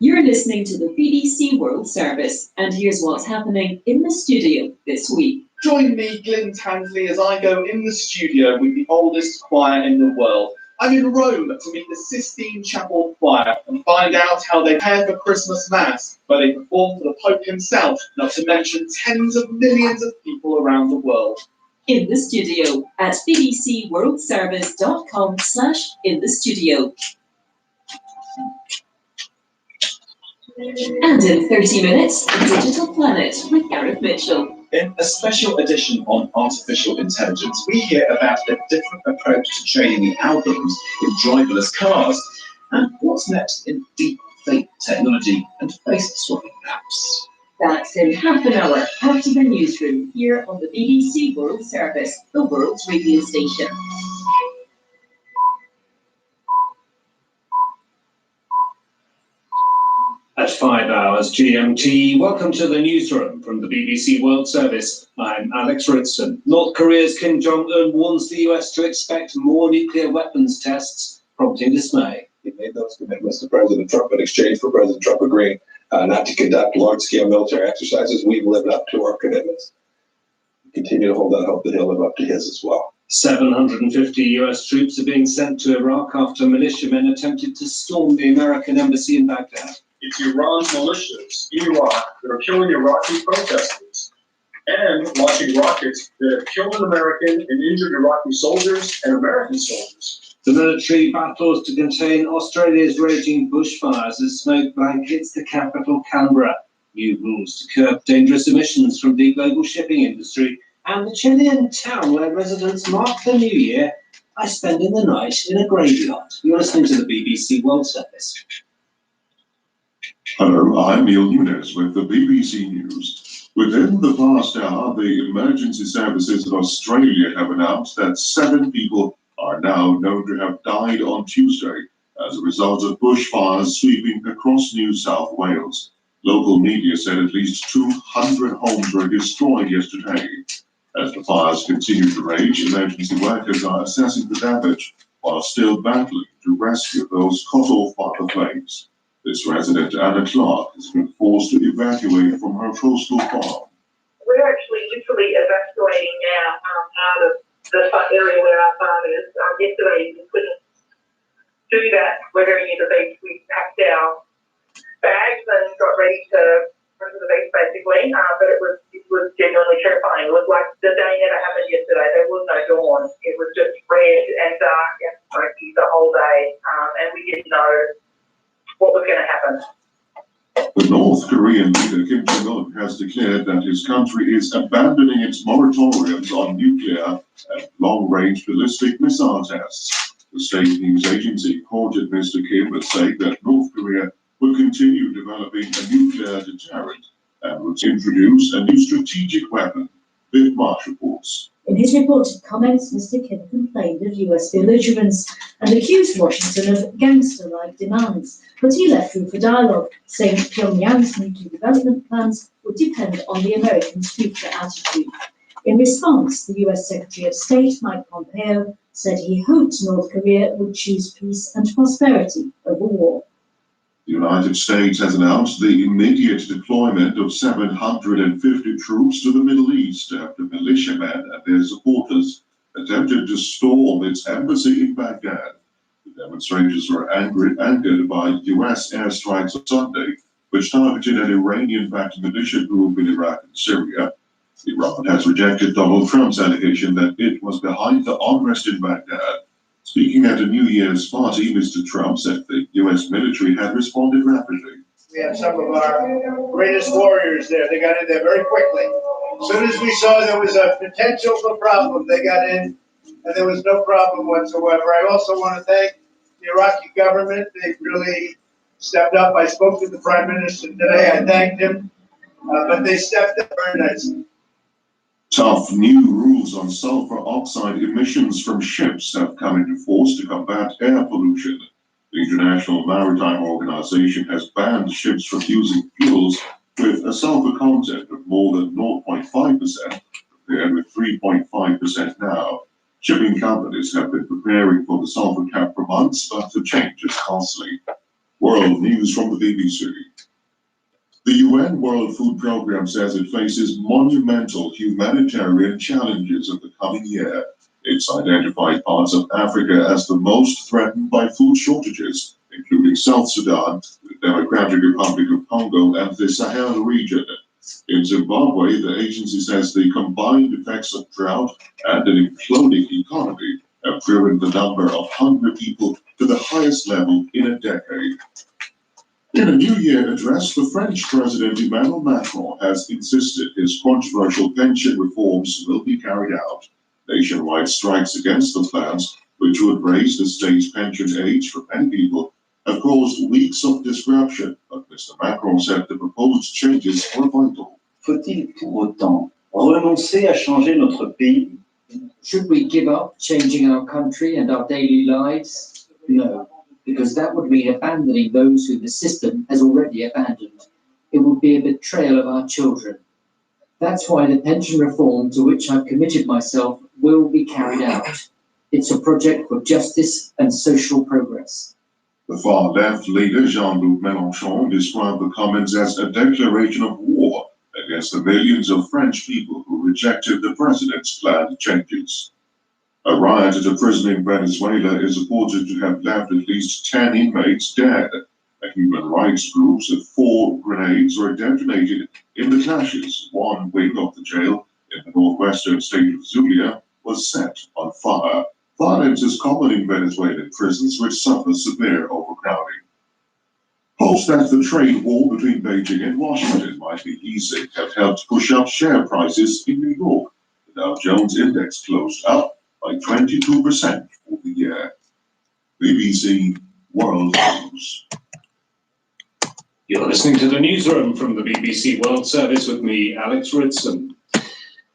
You're listening to the BBC World Service, and here's what's happening in the studio this week.
Join me, Glyn Tansley, as I go in the studio with the oldest choir in the world. I'm in Rome to meet the Sistine Chapel Choir and find out how they prepare for Christmas Mass, where they perform for the Pope himself, not to mention tens of millions of people around the world.
In the studio at bbcworldservice.com/in-the-studio. And in 30 minutes, a Digital Planet with Gareth Mitchell.
In a special edition on artificial intelligence, we hear about a different approach to training the algorithms in driverless cars and what's next in deep fake technology and face-swapping apps.
That's in half an hour after the newsroom here on the BBC World Service, the world's radio station.
At 5 hours GMT, welcome to the newsroom from the BBC World Service. I'm Alex Ritson. North Korea's Kim Jong-un warns the US to expect more nuclear weapons tests, prompting dismay.
He made those commitments to President Trump in exchange for President Trump agreeing not to conduct large-scale military exercises. We've lived up to our commitments. We continue to hold out hope that he'll live up to his as well.
750 US troops are being sent to Iraq after militiamen attempted to storm the American embassy in Baghdad.
It's Iran's militias in Iraq that are killing Iraqi protesters and launching rockets that have killed an American and injured Iraqi soldiers and American soldiers.
The military battles to contain Australia's raging bushfires as smoke blankets the capital, Canberra. New rules to curb dangerous emissions from the global shipping industry. And the Chilean town where residents mark the new year by spending the night in a graveyard. You're listening to the BBC World Service.
Hello, I'm Neil Nunes with the BBC News. Within the past hour, the emergency services of Australia have announced that 7 people are now known to have died on Tuesday as a result of bushfires sweeping across New South Wales. Local media said at least 200 homes were destroyed yesterday. As the fires continue to rage, emergency workers are assessing the damage while still battling to rescue those caught off by the flames. This resident, Anna Clark, has been forced to evacuate from her coastal farm.
We're actually literally evacuating now out of the area where our farm is. Yesterday we couldn't do that. We're very near the beach. We packed our bags and got ready to run to the beach basically, but it was genuinely terrifying. It was like the day never happened yesterday. There was no dawn. It was just red and dark and smoky the whole day, and we didn't know what was going to happen.
The North Korean leader Kim Jong-un has declared that his country is abandoning its moratoriums on nuclear and long-range ballistic missile tests. The state news agency quoted Mr. Kim as saying that North Korea will continue developing a nuclear deterrent and will introduce a new strategic weapon. Viv Marsh reports.
In his reported comments, Mr. Kim complained of US belligerence and accused Washington of gangster-like demands, but he left room for dialogue, saying Pyongyang's nuclear development plans would depend on the Americans' future attitude. In response, the US Secretary of State, Mike Pompeo, said he hoped North Korea would choose peace and prosperity over war.
The United States has announced the immediate deployment of 750 troops to the Middle East after militiamen and their supporters attempted to storm its embassy in Baghdad. The demonstrators were angered by US airstrikes on Sunday, which targeted an Iranian-backed militia group in Iraq and Syria. Iran has rejected Donald Trump's allegation that it was behind the unrest in Baghdad. Speaking at a New Year's party, Mr. Trump said the US military had responded rapidly.
We have some of our greatest warriors there. They got in there very quickly. As soon as we saw there was a potential for problem, they got in, and there was no problem whatsoever. I also want to thank the Iraqi government. They really stepped up. I spoke to the Prime Minister today. I thanked him, but they stepped up very nicely.
Tough new rules on sulfur oxide emissions from ships have come into force to combat air pollution. The International Maritime Organization has banned ships from using fuels with a sulfur content of more than 0.5%, compared with 3.5% now. Shipping companies have been preparing for the sulfur cap for months, but the change is costly. World news from the BBC. The UN World Food Programme says it faces monumental humanitarian challenges in the coming year. It's identified parts of Africa as the most threatened by food shortages, including South Sudan, the Democratic Republic of Congo, and the Sahel region. In Zimbabwe, the agency says the combined effects of drought and an imploding economy have driven the number of hungry people to the highest level in a decade. In a New Year address, the French President Emmanuel Macron has insisted his controversial pension reforms will be carried out. Nationwide strikes against the plans, which would raise the state's pension age for many people, have caused weeks of disruption, but Mr. Macron said the proposed changes were vital.
Faut-il pour autant renoncer à changer notre pays? Should we give up changing our country and our daily lives? No, because that would mean abandoning those who the system has already abandoned. It would be a betrayal of our children. That's why the pension reform to which I've committed myself will be carried out. It's a project for justice and social progress.
The far-left leader Jean-Luc Mélenchon described the comments as a declaration of war against the millions of French people who rejected the president's planned changes. A riot at a prison in Venezuela is reported to have left at least 10 inmates dead. A human rights group said 4 grenades were detonated in the clashes. One wing of the jail in the northwestern state of Zulia was set on fire. Violence is common in Venezuelan prisons, which suffer severe overcrowding. Hopes that the trade war between Beijing and Washington might be easing have helped push up share prices in New York. The Dow Jones Index closed up by 22% for the year. BBC World News.
You're listening to the newsroom from the BBC World Service with me, Alex Ritson.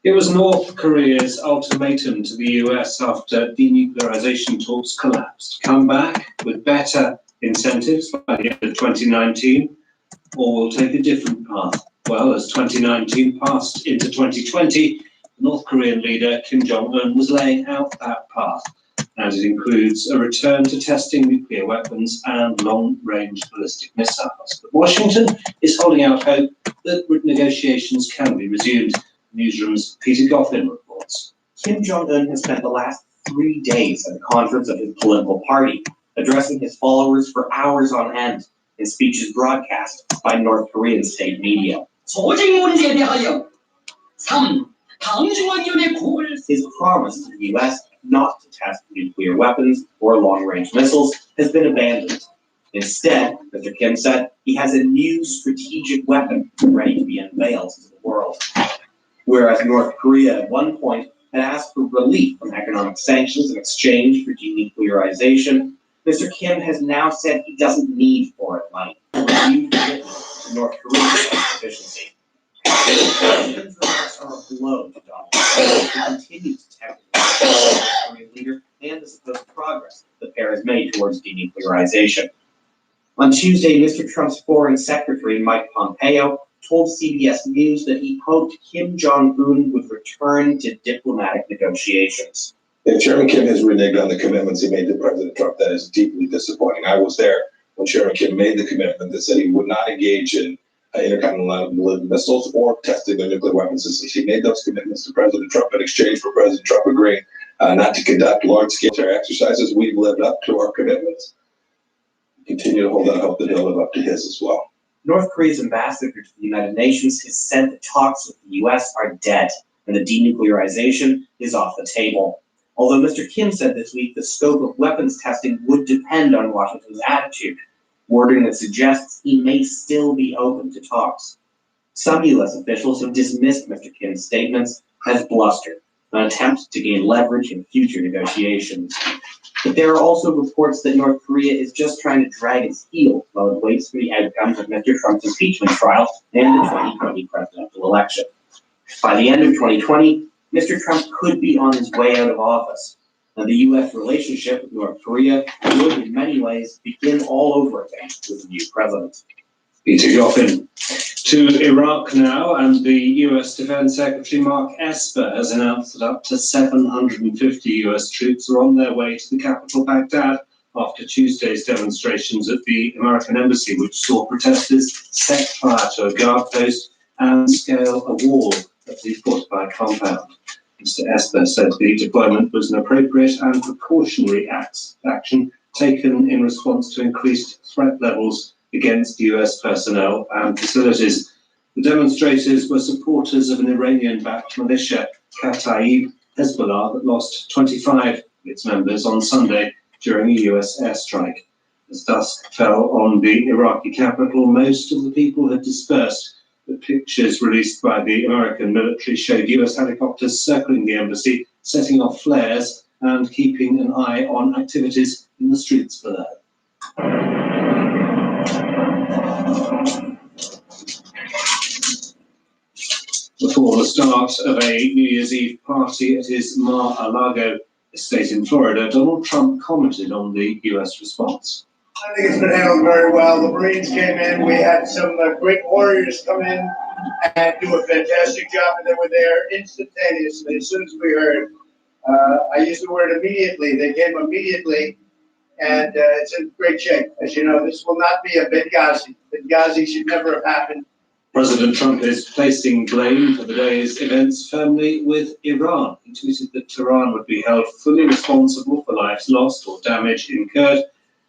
It was North Korea's ultimatum to the US after denuclearization talks collapsed. Come back with better incentives by the end of 2019, or we'll take a different path. Well, as 2019 passed into 2020, North Korean leader Kim Jong-un was laying out that path, and it includes a return to testing nuclear weapons and long-range ballistic missiles. But Washington is holding out hope that negotiations can be resumed. Newsroom's Peter Goffin reports.
Kim Jong-un has spent the last 3 days at the conference of his political party, addressing his followers for hours on end in speeches broadcast by North Korean state media. His promise to the U.S. not to test nuclear weapons or long-range missiles has been abandoned. Instead, Mr. Kim said he has a new strategic weapon ready to be unveiled to the world. Whereas North Korea at one point had asked for relief from economic sanctions in exchange for denuclearization, Mr. Kim has now said he doesn't need foreign money to refuse to North Korea's efficiency. Kim's remarks are a blow to Donald Trump, who continues to tempt the North Korean leader and the supposed progress the pair has made towards denuclearization. On Tuesday, Mr. Trump's Foreign Secretary Mike Pompeo told CBS News that he hoped Kim Jong-un would return to diplomatic negotiations.
If Chairman Kim has reneged on the commitments he made to President Trump, that is deeply disappointing. I was there when Chairman Kim made the commitment that said he would not engage in intercontinental missiles or testing their nuclear weapon systems. He made those commitments to President Trump in exchange for President Trump agreeing not to conduct large-scale exercises. We've lived up to our commitments. Continue to hold out hope that he'll live up to his as well.
North Korea's ambassador to the United Nations has said that talks with the US are dead and the denuclearization is off the table. Although Mr. Kim said this week the scope of weapons testing would depend on Washington's attitude, wording that suggests he may still be open to talks. Some US officials have dismissed Mr. Kim's statements as bluster, an attempt to gain leverage in future negotiations. But there are also reports that North Korea is just trying to drag its heels while it waits for the outcomes of Mr. Trump's impeachment trial and the 2020 presidential election. By the end of 2020, Mr. Trump could be on his way out of office, and the U.S. relationship with North Korea would in many ways begin all over again with a new president.
Peter Joffin. To Iraq now, and the US Defense Secretary Mark Esper has announced that up to 750 US troops are on their way to the capital Baghdad after Tuesday's demonstrations at the American embassy, which saw protesters set fire to a guard post and scale a wall at the fortified compound. Mr. Esper said the deployment was an appropriate and precautionary action taken in response to increased threat levels against US personnel and facilities. The demonstrators were supporters of an Iranian-backed militia, Kataib Hezbollah, that lost 25 of its members on Sunday during a US airstrike. As dusk fell on the Iraqi capital, most of the people had dispersed. The pictures released by the American military showed US helicopters circling the embassy, setting off flares and keeping an eye on activities in the streets below. Before the start of a New Year's Eve party at his Mar-a-Lago estate in Florida, Donald Trump commented on the US response.
I think it's been handled very well. The Marines came in. We had some great warriors come in and do a fantastic job, and they were there instantaneously as soon as we heard. I use the word immediately. They came immediately, and it's in great shape. As you know, this will not be a Benghazi. Benghazi should never have happened.
President Trump is placing blame for the day's events firmly with Iran. He tweeted that Tehran would be held fully responsible for lives lost or damage incurred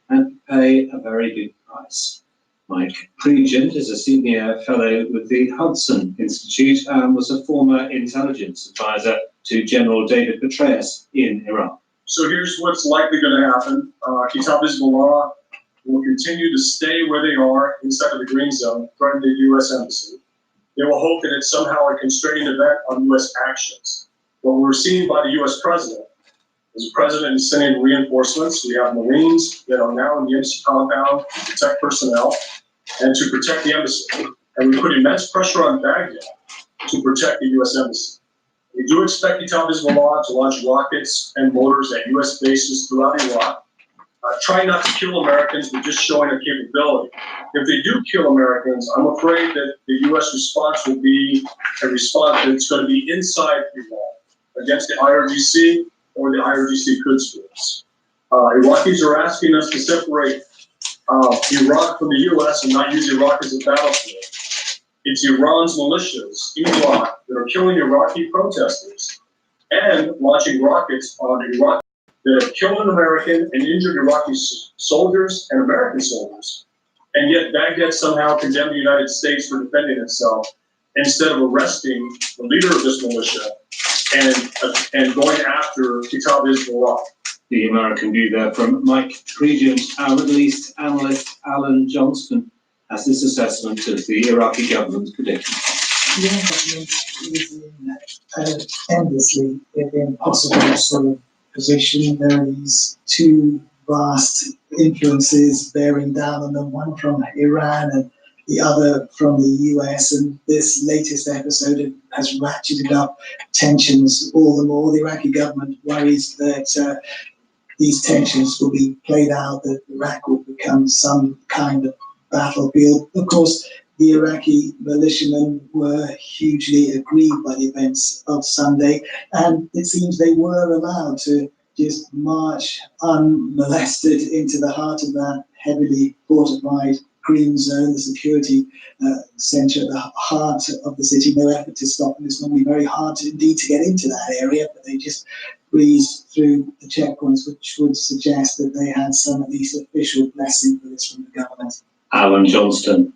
and pay a very big price. Mike Pregent is a senior fellow with the Hudson Institute and was a former intelligence advisor to General David Petraeus in Iraq.
So here's what's likely going to happen. Kataib Hezbollah will continue to stay where they are inside of the green zone, threatening the U.S. Embassy. They will hope that it's somehow a constraining event on U.S. actions. What we're seeing by the U.S. president is the president is sending reinforcements. We have Marines that are now in the embassy compound to protect personnel and to protect the embassy. And we put immense pressure on Baghdad to protect the U.S. Embassy. We do expect Kataib Hezbollah to launch rockets and mortars at U.S. bases throughout Iraq. Try not to kill Americans, but just showing their capability. If they do kill Americans, I'm afraid that the U.S. response will be a response that's going to be inside Iraq against the IRGC or the IRGC Quds Force. Iraqis are asking us to separate Iraq from the U.S. and not use Iraq as a battlefield. It's Iran's militias in Iraq that are killing Iraqi protesters and launching rockets on Iraq that have killed an American and injured Iraqi soldiers and American soldiers. And yet Baghdad somehow condemned the United States for defending itself instead of arresting the leader of this militia and going after Kataib Hezbollah.
The American view there from Mike Pregent. Our Middle East analyst Alan Johnston has this assessment of the Iraqi government's prediction.
The government is endlessly impossible sort of position. There are these two vast influences bearing down on them, one from Iran and the other from the US, and this latest episode has ratcheted up tensions all the more. The Iraqi government worries that these tensions will be played out, that Iraq will become some kind of battlefield. Of course, the Iraqi militiamen were hugely aggrieved by the events of Sunday, and it seems they were allowed to just march unmolested into the heart of that heavily fortified green zone, the security centre at the heart of the city. No effort to stop them. It's normally very hard indeed to get into that area, but they just breezed through the checkpoints, which would suggest that they had some at least official blessing for this from the government.
Alan Johnston.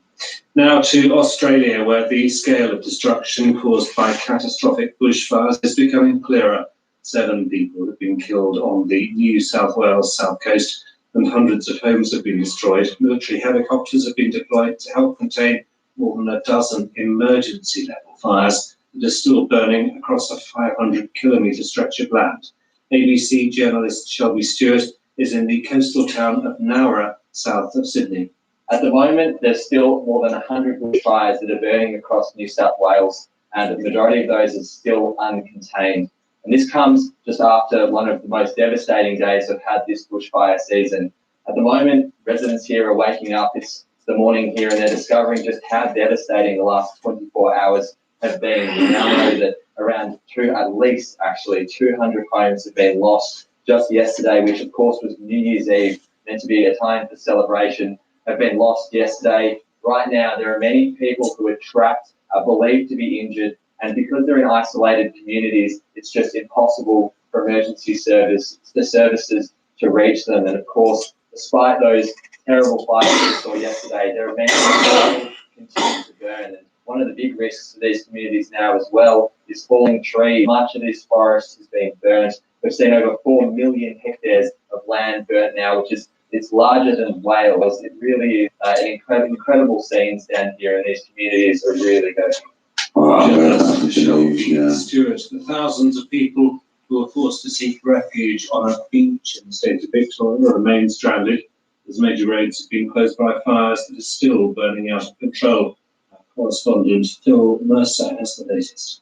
Now to Australia, where the scale of destruction caused by catastrophic bushfires is becoming clearer. 7 people have been killed on the New South Wales south coast and hundreds of homes have been destroyed. Military helicopters have been deployed to help contain more than a dozen emergency level fires that are still burning across a 500-kilometre stretch of land. ABC journalist Shelby Stewart is in the coastal town of Nowra, south of Sydney.
At the moment, there's still more than 100 bushfires that are burning across New South Wales, and the majority of those are still uncontained. And this comes just after one of the most devastating days we've had this bushfire season. At the moment, residents here are waking up. It's the morning here, and they're discovering just how devastating the last 24 hours have been. We now know that around at least 200 homes have been lost just yesterday, which of course was New Year's Eve, meant to be a time for celebration, have been lost yesterday. Right now, there are many people who are trapped, are believed to be injured, and because they're in isolated communities, it's just impossible for emergency services to reach them. And of course, despite those terrible fires we saw yesterday, there are many people who continue to burn. And one of the big risks for these communities now as well is falling trees. Much of this forest is being burnt. We've seen over 4 million hectares of land burnt now, which is it's larger than Wales. It really is an incredible scenes down here, and these communities are really
Stewart, the thousands of people who are forced to seek refuge on a beach in the state of Victoria remain stranded as major roads have been closed by fires that are still burning out of control. Our correspondent Phil Mercer has the latest.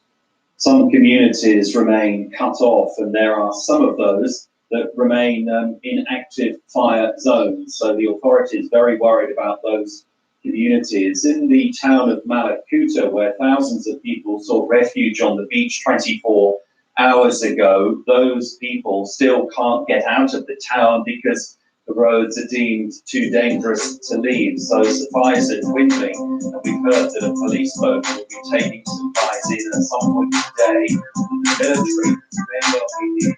Some communities remain cut off, and there are some of those that remain in active fire zones. So the authorities are very worried about those communities. In the town of Malakuta, where thousands of people sought refuge on the beach 24 hours ago, those people still can't get out of the town because the roads are deemed too dangerous to leave. So supplies are dwindling, and we've heard that a police boat will be taking supplies in at some point today. The military may well be needed.